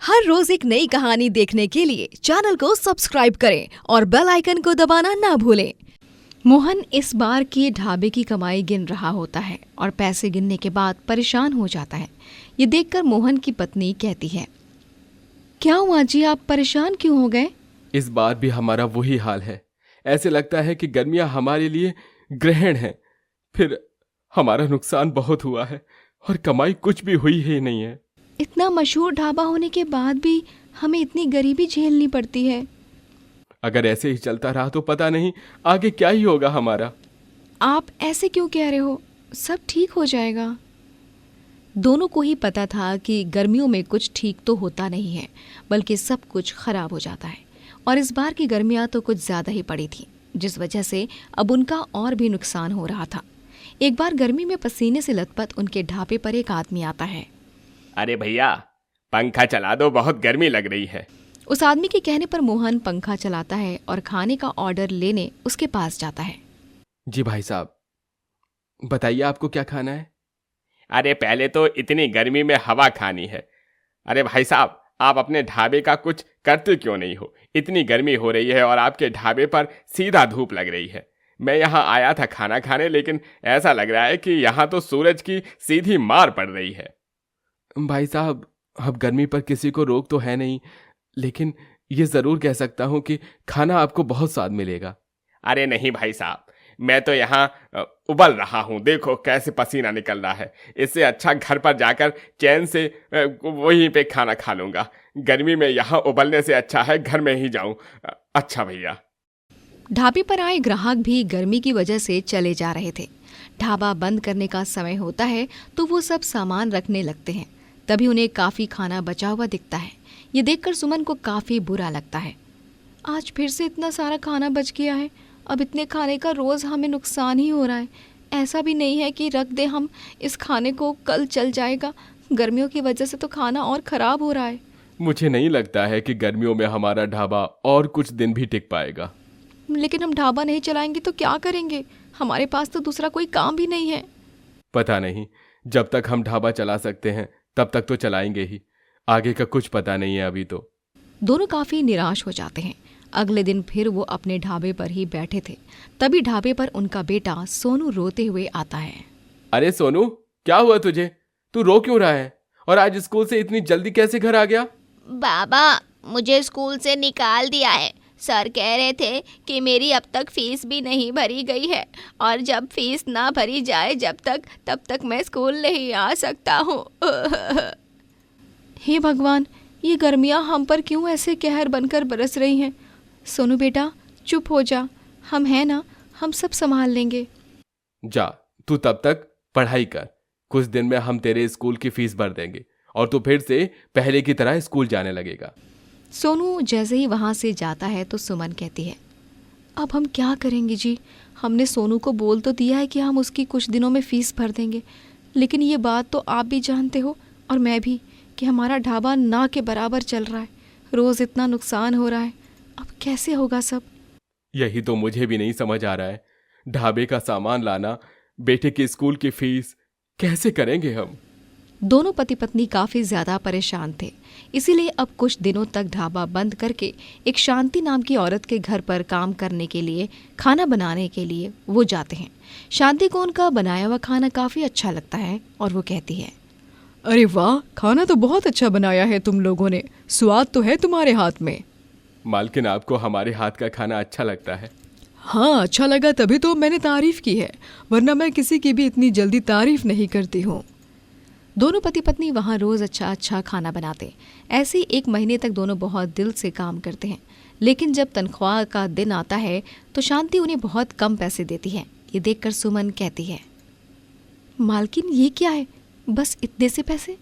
हर रोज एक नई कहानी देखने के लिए चैनल को सब्सक्राइब करें और बेल आइकन को दबाना ना भूलें। मोहन इस बार की ढाबे की कमाई गिन रहा होता है और पैसे गिनने के बाद परेशान हो जाता है। ये देखकर मोहन की पत्नी कहती है, क्या हुआ जी, आप परेशान क्यों हो गए? इस बार भी हमारा वही हाल है। ऐसे लगता है कि गर्मियां हमारे लिए ग्रहण है। फिर हमारा नुकसान बहुत हुआ है और कमाई कुछ भी हुई ही नहीं है। इतना मशहूर ढाबा होने के बाद भी हमें इतनी गरीबी झेलनी पड़ती है। अगर ऐसे ही चलता रहा तो पता नहीं आगे क्या ही होगा हमारा। आप ऐसे क्यों कह रहे हो? सब ठीक हो जाएगा। दोनों को ही पता था कि गर्मियों में कुछ ठीक तो होता नहीं है, बल्कि सब कुछ खराब हो जाता है। और इस बार की गर्मियाँ तो कुछ ज़्यादा ही पड़ी थी, जिस वजह से अब उनका और भी नुकसान हो रहा था। एक बार गर्मी में पसीने से लथपथ उनके ढाबे पर एक आदमी आता है। अरे भैया, पंखा चला दो, बहुत गर्मी लग रही है। उस आदमी के कहने पर मोहन पंखा चलाता है और खाने का ऑर्डर लेने उसके पास जाता है। जी भाई साहब, बताइए आपको क्या खाना है? अरे पहले तो इतनी गर्मी में हवा खानी है। अरे भाई साहब, आप अपने ढाबे का कुछ करते क्यों नहीं हो? इतनी गर्मी हो रही है और आपके ढाबे पर सीधा धूप लग रही है। मैं यहाँ आया था खाना खाने, लेकिन ऐसा लग रहा है कि यहाँ तो सूरज की सीधी मार पड़ रही है। भाई साहब, अब गर्मी पर किसी को रोक तो है नहीं, लेकिन ये ज़रूर कह सकता हूँ कि खाना आपको बहुत स्वाद मिलेगा। अरे नहीं भाई साहब, मैं तो यहाँ उबल रहा हूँ, देखो कैसे पसीना निकल रहा है। इससे अच्छा घर पर जाकर चैन से वहीं पे खाना खा लूँगा। गर्मी में यहाँ उबलने से अच्छा है घर में ही जाऊँ। अच्छा भैया। ढाबे पर आए ग्राहक भी गर्मी की वजह से चले जा रहे थे। ढाबा बंद करने का समय होता है तो वो सब सामान रखने लगते हैं। तभी उन्हें काफ़ी खाना बचा हुआ दिखता है। ये देखकर सुमन को काफ़ी बुरा लगता है। आज फिर से इतना सारा खाना बच गया है। अब इतने खाने का रोज़ हमें नुकसान ही हो रहा है। ऐसा भी नहीं है कि रख दे हम इस खाने को, कल चल जाएगा। गर्मियों की वजह से तो खाना और ख़राब हो रहा है। मुझे नहीं लगता है कि गर्मियों में हमारा ढाबा और कुछ दिन भी टिक पाएगा। लेकिन हम ढाबा नहीं चलाएंगे तो क्या करेंगे? हमारे पास तो दूसरा कोई काम भी नहीं है। पता नहीं, जब तक हम ढाबा चला सकते हैं तब तक तो चलाएंगे ही। आगे का कुछ पता नहीं है अभी तो। दोनों काफ़ी निराश हो जाते हैं। अगले दिन फिर वो अपने ढाबे पर ही बैठे थे। तभी ढाबे पर उनका बेटा सोनू रोते हुए आता है। अरे सोनू, क्या हुआ तुझे? तू रो क्यों रहा है? और आज स्कूल से इतनी जल्दी कैसे घर आ गया? बाबा, मुझे स्कूल से निकाल दिया है। सर कह रहे थे कि मेरी अब तक फीस भी नहीं भरी गई है और जब फीस ना भरी जाए तब तक मैं स्कूल नहीं आ सकता हूँ। हे भगवान, ये गर्मियाँ हम पर क्यों ऐसे कहर बनकर बरस रही हैं? सोनू बेटा, चुप हो जा, हम हैं ना, हम सब संभाल लेंगे। जा, तू तब तक पढ़ाई कर। कुछ दिन में हम तेरे स्कूल की फीस भर देंगे और तू फिर से पहले की तरह स्कूल जाने लगेगा। सोनू जैसे ही वहाँ से जाता है तो सुमन कहती है, अब हम क्या करेंगे जी? हमने सोनू को बोल तो दिया है कि हम उसकी कुछ दिनों में फ़ीस भर देंगे, लेकिन ये बात तो आप भी जानते हो और मैं भी कि हमारा ढाबा ना के बराबर चल रहा है। रोज़ इतना नुकसान हो रहा है, अब कैसे होगा सब? यही तो मुझे भी नहीं समझ आ रहा है। ढाबे का सामान लाना, बेटे की स्कूल की फीस कैसे करेंगे हम? दोनों पति पत्नी काफ़ी ज़्यादा परेशान थे। इसीलिए अब कुछ दिनों तक ढाबा बंद करके एक शांति नाम की औरत के घर पर काम करने के लिए, खाना बनाने के लिए वो जाते हैं। शांति को उनका बनाया हुआ खाना काफ़ी अच्छा लगता है और वो कहती है, अरे वाह, खाना तो बहुत अच्छा बनाया है तुम लोगों ने। स्वाद तो है तुम्हारे हाथ में। मालकिन, आपको हमारे हाथ का खाना अच्छा लगता है? हाँ, अच्छा लगा तभी तो मैंने तारीफ़ की है, वरना मैं किसी की भी इतनी जल्दी तारीफ़ नहीं करती हूँ। दोनों पति पत्नी वहाँ रोज़ अच्छा खाना बनाते। ऐसे ही 1 महीने तक दोनों बहुत दिल से काम करते हैं। लेकिन जब तनख्वाह का दिन आता है तो शांति उन्हें बहुत कम पैसे देती है। ये देखकर सुमन कहती है, मालकिन ये क्या है, बस इतने से पैसे?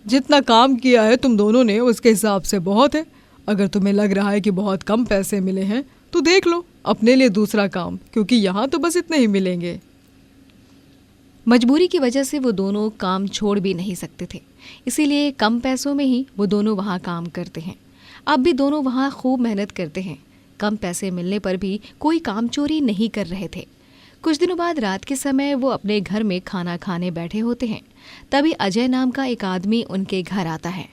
जितना काम किया है तुम दोनों ने उसके हिसाब से बहुत है। अगर तुम्हें लग रहा है कि बहुत कम पैसे मिले हैं तो देख लो अपने लिए दूसरा काम, क्योंकि यहाँ तो बस इतने ही मिलेंगे। मजबूरी की वजह से वो दोनों काम छोड़ भी नहीं सकते थे, इसीलिए कम पैसों में ही वो दोनों वहाँ काम करते हैं। अब भी दोनों वहाँ खूब मेहनत करते हैं। कम पैसे मिलने पर भी कोई काम चोरी नहीं कर रहे थे। कुछ दिनों बाद रात के समय वो अपने घर में खाना खाने बैठे होते हैं। तभी अजय नाम का एक आदमी उनके घर आता है।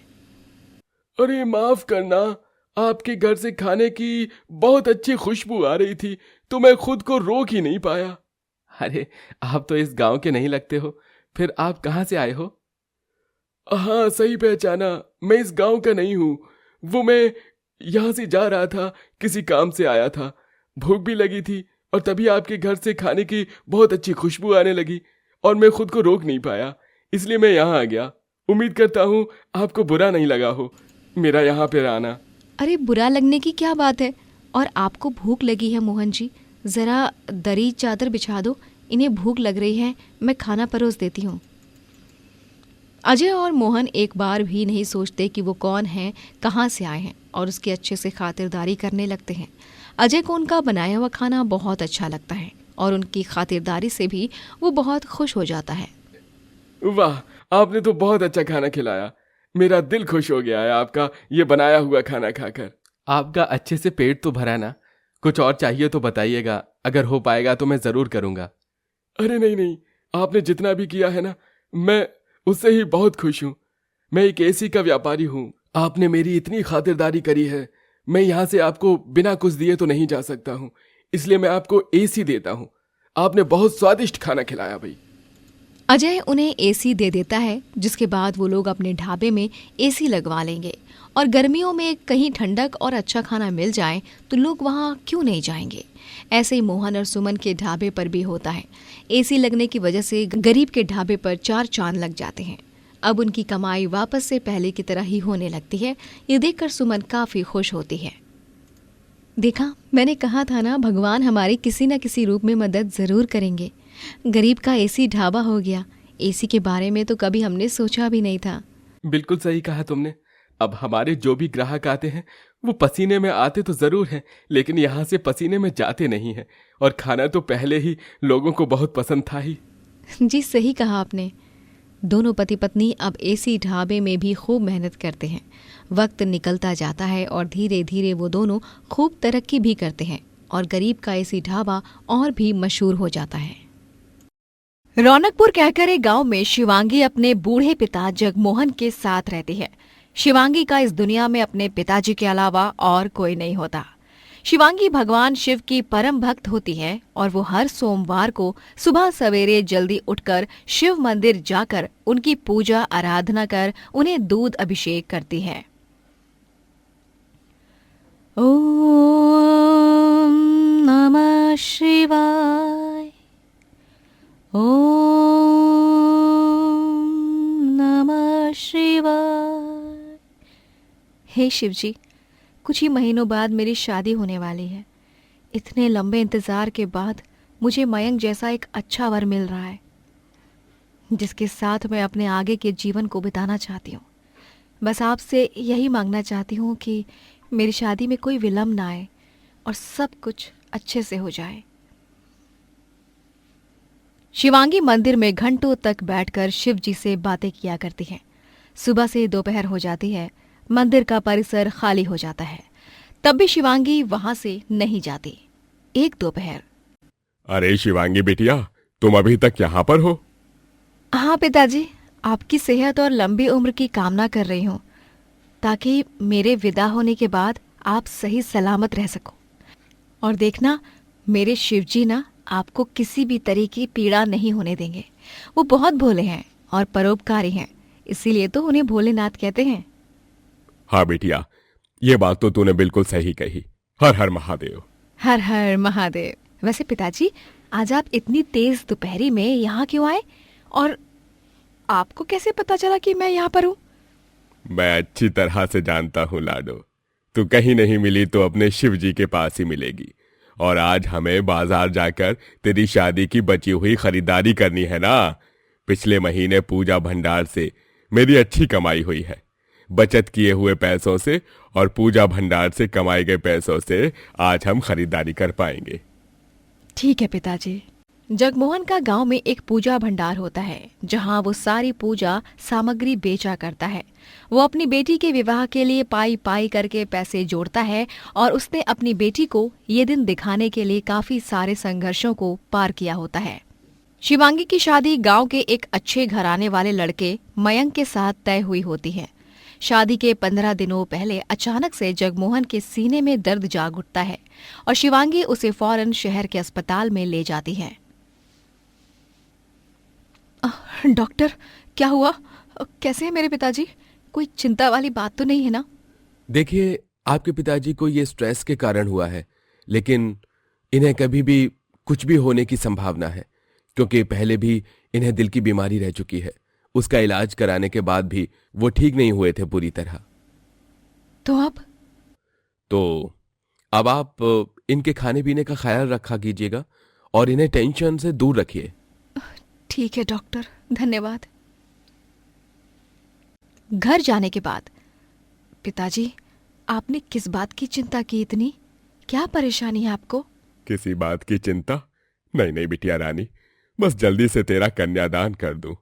अरे माफ करना, आपके घर से खाने की बहुत अच्छी खुशबू आ रही थी तो मैं खुद को रोक ही नहीं पाया। अरे आप तो इस गांव के नहीं लगते हो, फिर आप कहाँ से आए हो? हाँ सही पहचाना, मैं इस गांव का नहीं हूँ। वो मैं यहाँ से जा रहा था, किसी काम से आया था, भूख भी लगी थी और तभी आपके घर से खाने की बहुत अच्छी खुशबू आने लगी और मैं खुद को रोक नहीं पाया, इसलिए मैं यहाँ आ गया। उम्मीद करता हूँ आपको बुरा नहीं लगा हो मेरा यहाँ पे आना। अरे बुरा लगने की क्या बात है, और आपको भूख लगी है मोहन जी, ज़रा दरी चादर बिछा दो, इन्हें भूख लग रही है, मैं खाना परोस देती हूँ। अजय और मोहन एक बार भी नहीं सोचते कि वो कौन है, कहाँ से आए हैं, और उसकी अच्छे से खातिरदारी करने लगते हैं। अजय को उनका बनाया हुआ खाना बहुत अच्छा लगता है और उनकी खातिरदारी से भी वो बहुत खुश हो जाता है। वाह, आपने तो बहुत अच्छा खाना खिलाया, मेरा दिल खुश हो गया है आपका ये बनाया हुआ खाना खाकर। आपका अच्छे से पेट तो भरा ना? कुछ और चाहिए तो बताइएगा, अगर हो पाएगा तो मैं ज़रूर करूँगा। अरे नहीं नहीं, आपने जितना भी किया है ना, मैं उससे ही बहुत खुश हूँ। मैं एक एसी का व्यापारी हूँ, आपने मेरी इतनी खातिरदारी करी है, मैं यहाँ से आपको बिना कुछ दिए तो नहीं जा सकता हूँ, इसलिए मैं आपको एसी देता हूँ। आपने बहुत स्वादिष्ट खाना खिलाया भाई। अजय उन्हें एसी दे देता है, जिसके बाद वो लोग अपने ढाबे में एसी लगवा लेंगे, और गर्मियों में कहीं ठंडक और अच्छा खाना मिल जाए तो लोग वहाँ क्यों नहीं जाएंगे। ऐसे ही मोहन और सुमन के ढाबे पर भी होता है। एसी लगने की वजह से गरीब के ढाबे पर 4 चांद लग जाते हैं। अब उनकी कमाई वापस से पहले की तरह ही होने लगती है। ये देखकर सुमन काफ़ी खुश होती है। देखा, मैंने कहा था ना, भगवान हमारी किसी न किसी रूप में मदद ज़रूर करेंगे। गरीब का एसी ढाबा हो गया। एसी के बारे में तो कभी हमने सोचा भी नहीं था। बिल्कुल सही कहा तुमने। अब हमारे जो भी ग्राहक आते हैं वो पसीने में आते तो ज़रूर हैं, लेकिन यहाँ से पसीने में जाते नहीं हैं, और खाना तो पहले ही लोगों को बहुत पसंद था ही। जी सही कहा आपने। दोनों पति पत्नी अब एसी ढाबे में भी खूब मेहनत करते हैं। वक्त निकलता जाता है और धीरे धीरे वो दोनों खूब तरक्की भी करते हैं और गरीब का एसी ढाबा और भी मशहूर हो जाता है। रौनकपुर कहकर एक गांव में शिवांगी अपने बूढ़े पिता जगमोहन के साथ रहती है। शिवांगी का इस दुनिया में अपने पिताजी के अलावा और कोई नहीं होता। शिवांगी भगवान शिव की परम भक्त होती है और वो हर सोमवार को सुबह सवेरे जल्दी उठकर शिव मंदिर जाकर उनकी पूजा आराधना कर उन्हें दूध अभिषेक करती है। ओम नमः शिवाय, ओम नमः शिवाय। हे शिवजी, कुछ ही महीनों बाद मेरी शादी होने वाली है। इतने लंबे इंतज़ार के बाद मुझे मयंक जैसा एक अच्छा वर मिल रहा है, जिसके साथ मैं अपने आगे के जीवन को बिताना चाहती हूँ। बस आपसे यही मांगना चाहती हूँ कि मेरी शादी में कोई विलम्ब ना आए और सब कुछ अच्छे से हो जाए। शिवांगी मंदिर में घंटों तक बैठकर शिव जी से बातें किया करती है। सुबह से दोपहर हो जाती है, मंदिर का परिसर खाली हो जाता है, तब भी शिवांगी वहां से नहीं जाती। एक दोपहर, अरे शिवांगी बेटिया, तुम अभी तक यहाँ पर हो? हाँ पिताजी, आपकी सेहत और लंबी उम्र की कामना कर रही हूँ, ताकि मेरे विदा होने के बाद आप सही सलामत रह सको। और देखना, मेरे शिवजी ना आपको किसी भी तरह की पीड़ा नहीं होने देंगे। वो बहुत भोले हैं और परोपकारी हैं, इसीलिए तो उन्हें भोलेनाथ कहते हैं। हाँ बेटिया, ये बात तो तूने बिल्कुल सही कही। हर हर महादेव। हर हर महादेव। वैसे पिताजी, आज आप इतनी तेज दोपहरी में यहाँ क्यों आए, और आपको कैसे पता चला कि मैं यहाँ पर हूँ? मैं अच्छी तरह से जानता हूँ लाडो, तू कहीं नहीं मिली तो अपने शिव जी के पास ही मिलेगी। और आज हमें बाजार जाकर तेरी शादी की बची हुई खरीदारी करनी है ना। पिछले महीने पूजा भंडार से मेरी अच्छी कमाई हुई है। बचत किए हुए पैसों से और पूजा भंडार से कमाए गए पैसों से आज हम खरीदारी कर पाएंगे। ठीक है पिताजी। जगमोहन का गांव में एक पूजा भंडार होता है, जहां वो सारी पूजा सामग्री बेचा करता है। वो अपनी बेटी के विवाह के लिए पाई पाई करके पैसे जोड़ता है और उसने अपनी बेटी को ये दिन दिखाने के लिए काफी सारे संघर्षों को पार किया होता है। शिवांगी की शादी गांव के एक अच्छे घराने वाले लड़के मयंक के साथ तय हुई होती है। शादी के 15 दिनों पहले अचानक से जगमोहन के सीने में दर्द जाग उठता है और शिवांगी उसे फौरन शहर के अस्पताल में ले जाती है। डॉक्टर, क्या हुआ? कैसे हैं मेरे पिताजी? कोई चिंता वाली बात तो नहीं है ना? देखिए, आपके पिताजी को ये स्ट्रेस के कारण हुआ है, लेकिन इन्हें कभी भी कुछ भी होने की संभावना है, क्योंकि पहले भी इन्हें दिल की बीमारी रह चुकी है। उसका इलाज कराने के बाद भी वो ठीक नहीं हुए थे पूरी तरह। तो अब आप इनके खाने पीने का ख्याल रखा कीजिएगा और इन्हें टेंशन से दूर रखिए। ठीक है डॉक्टर, धन्यवाद। घर जाने के बाद, पिताजी, आपने किस बात की चिंता की इतनी? क्या परेशानी है आपको? किसी बात की चिंता नहीं नहीं बिटिया रानी, बस जल्दी से तेरा कन्यादान कर दूं,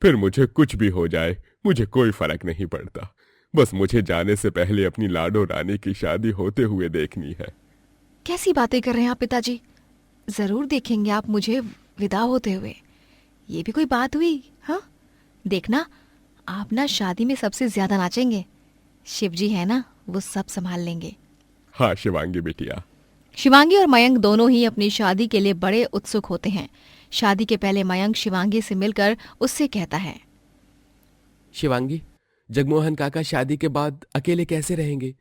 फिर मुझे कुछ भी हो जाए मुझे कोई फर्क नहीं पड़ता। बस मुझे जाने से पहले अपनी लाडो रानी की शादी होते हुए देखनी है। कैसी बातें कर रहे हैं आप पिताजी? जरूर देखेंगे आप मुझे विदा होते हुए। ये भी कोई बात हुई? हाँ, देखना, आप ना शादी में सबसे ज्यादा नाचेंगे। शिवजी है ना, वो सब संभाल लेंगे। हाँ शिवांगी बिटिया। शिवांगी और मयंक दोनों ही अपनी शादी के लिए बड़े उत्सुक होते हैं। शादी के पहले मयंक शिवांगी से मिलकर उससे कहता है, शिवांगी, जगमोहन काका शादी के बाद अकेले कैसे रहेंगे?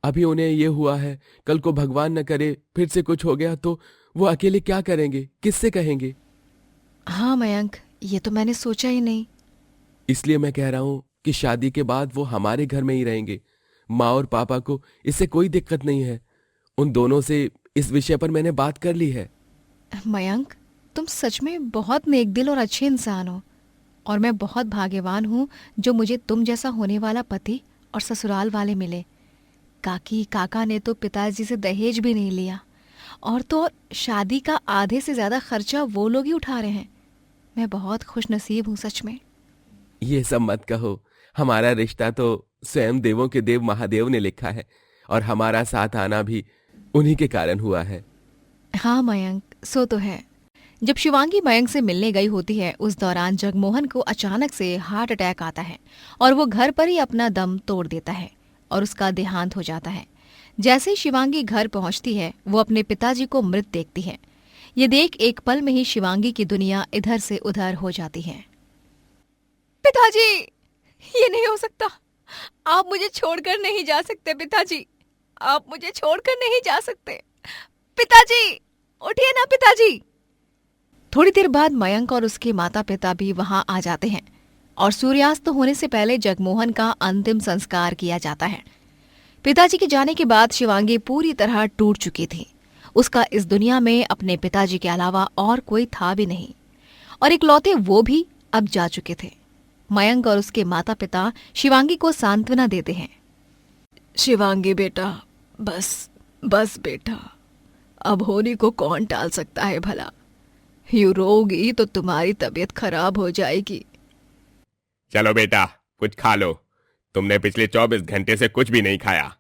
अभी उन्हें ये हुआ है, कल को भगवान न करे फिर से कुछ हो गया तो वो अकेले क्या करेंगे, किससे कहेंगे? हाँ मयंक, ये तो मैंने सोचा ही नहीं। इसलिए मैं कह रहा हूं कि शादी के बाद वो हमारे घर में ही रहेंगे। माँ और पापा को इससे कोई दिक्कत नहीं है। उन दोनों से इस विषय पर मैंने बात कर ली है। मयंक, तुम सच में बहुत नेक दिल और अच्छे इंसान हो, और मैं बहुत भाग्यवान हूँ जो मुझे तुम जैसा होने वाला पति और ससुराल वाले मिले। काकी काका ने तो पिताजी से दहेज भी नहीं लिया, और तो और शादी का आधे से ज्यादा खर्चा वो लोग ही उठा रहे हैं। मैं बहुत खुश नसीब हूँ सच में। ये सब मत कहो, हमारा रिश्ता तो स्वयं देवों के देव महादेव ने लिखा है, और हमारा साथ आना भी उन्हीं के कारण हुआ है। हाँ मयंक, सो तो है। जब शिवांगी मयंक से मिलने गई होती है, उस दौरान जगमोहन को अचानक से हार्ट अटैक आता है और वो घर पर ही अपना दम तोड़ देता है और उसका देहांत हो जाता है। जैसे ही शिवांगी घर पहुंचती है, वो अपने पिताजी को मृत देखती है। ये देख एक पल में ही शिवांगी की दुनिया इधर से उधर हो जाती है। पिताजी, ये नहीं हो सकता। आप मुझे छोड़कर नहीं जा सकते पिताजी, आप मुझे छोड़कर नहीं जा सकते। पिताजी, उठिए ना पिताजी। थोड़ी देर बाद मयंक और उसके माता पिता भी वहां आ जाते हैं और सूर्यास्त होने से पहले जगमोहन का अंतिम संस्कार किया जाता है। पिताजी के जाने के बाद शिवांगी पूरी तरह टूट चुकी थी। उसका इस दुनिया में अपने पिताजी के अलावा और कोई था भी नहीं, और इकलौते वो भी अब जा चुके थे। मयंक और उसके माता पिता शिवांगी को सांत्वना देते हैं। शिवांगी बेटा, बस बेटा, अब होने को कौन टाल सकता है भला। यूं रोगी तो तुम्हारी तबीयत खराब हो जाएगी। चलो बेटा, कुछ खा लो, तुमने पिछले 24 घंटे से कुछ भी नहीं खाया।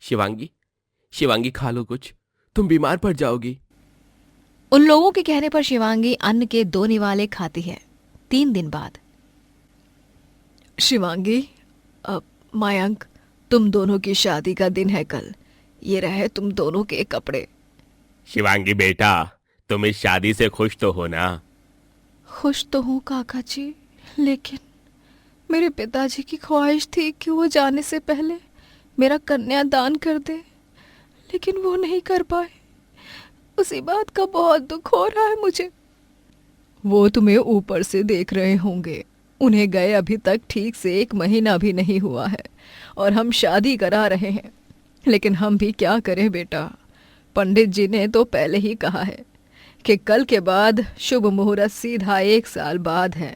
शिवांगी खा लो कुछ, तुम बीमार पड़ जाओगी। उन लोगों के कहने पर शिवांगी अन्न के 2 निवाले खाती है। 3 दिन बाद, शिवांगी, अब मयंक, तुम दोनों की शादी का दिन है कल। ये रहे तुम दोनों के कपड़े। शिवांगी बेटा, तुम इस शादी से खुश तो हो ना? खुश तो हूँ काका जी, लेकिन मेरे पिताजी की ख्वाहिश थी कि वो जाने से पहले मेरा कन्यादान कर दे, लेकिन वो नहीं कर पाए। उसी बात का बहुत दुख हो रहा है मुझे। वो तुम्हें ऊपर से देख रहे होंगे। उन्हें गए अभी तक ठीक से 1 महीना भी नहीं हुआ है और हम शादी करा रहे हैं। लेकिन हम भी क्या करें बेटा, पंडित जी ने तो पहले ही कहा है कि कल के बाद शुभ मुहूर्त सीधा 1 साल बाद है।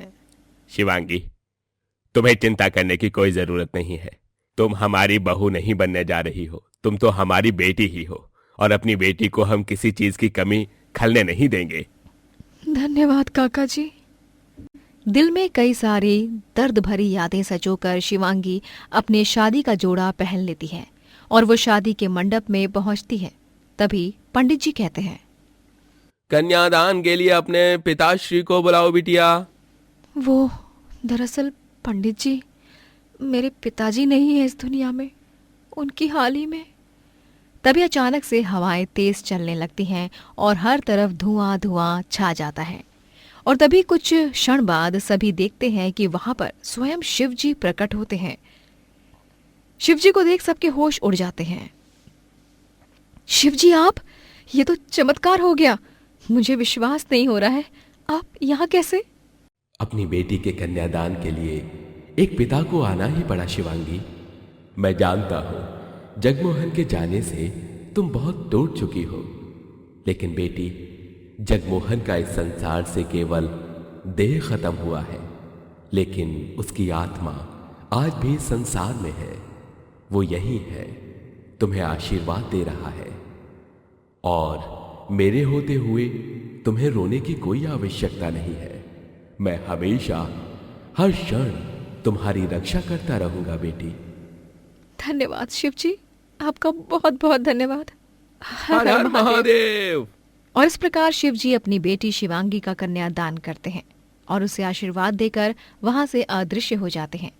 शिवांगी, तुम्हें चिंता करने की कोई जरूरत नहीं है। तुम हमारी बहू नहीं बनने जा रही हो, तुम तो हमारी बेटी ही हो, और अपनी बेटी को हम किसी चीज की कमी खलने नहीं देंगे। धन्यवाद काका जी। दिल में कई सारी दर्द भरी यादें सजोकर शिवांगी अपने शादी का जोड़ा पहन लेती है और वो शादी के मंडप में पहुंचती है। तभी पंडित जी कहते हैं, कन्यादान के लिए अपने पिताश्री को बुलाओ बिटिया। वो दरअसल पंडित जी, मेरे पिताजी नहीं है इस दुनिया में, उनकी हाल ही में। तभी अचानक से हवाएं तेज चलने लगती हैं और हर तरफ धुआं धुआं छा जाता है। और तभी कुछ क्षण बाद सभी देखते हैं कि वहां पर स्वयं शिव जी प्रकट होते हैं। शिव जी को देख सबके होश उड़ जाते हैं। शिव जी आप, ये तो चमत्कार हो गया, मुझे विश्वास नहीं हो रहा है, आप यहाँ कैसे? अपनी बेटी के कन्यादान के लिए एक पिता को आना ही पड़ा शिवांगी। मैं जानता हूं जगमोहन के जाने से तुम बहुत टूट चुकी हो, लेकिन बेटी, जगमोहन का इस संसार से केवल देह खत्म हुआ है, लेकिन उसकी आत्मा आज भी संसार में है। वो यही है, तुम्हें आशीर्वाद दे रहा है, और मेरे होते हुए तुम्हें रोने की कोई आवश्यकता नहीं है। मैं हमेशा हर क्षण तुम्हारी रक्षा करता रहूंगा बेटी। धन्यवाद शिव जी, आपका बहुत बहुत धन्यवाद। हर हर महादेव। और इस प्रकार शिव जी अपनी बेटी शिवांगी का कन्यादान करते हैं और उसे आशीर्वाद देकर वहां से अदृश्य हो जाते हैं।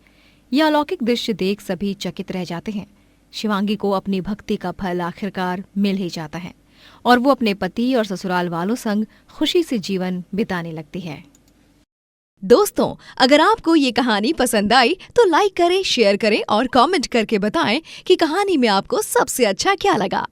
यह अलौकिक दृश्य देख सभी चकित रह जाते हैं। शिवांगी को अपनी भक्ति का फल आखिरकार मिल ही जाता है और वो अपने पति और ससुराल वालों संग खुशी से जीवन बिताने लगती है। दोस्तों, अगर आपको ये कहानी पसंद आई तो लाइक करें, शेयर करें और कमेंट करके बताएं कि कहानी में आपको सबसे अच्छा क्या लगा।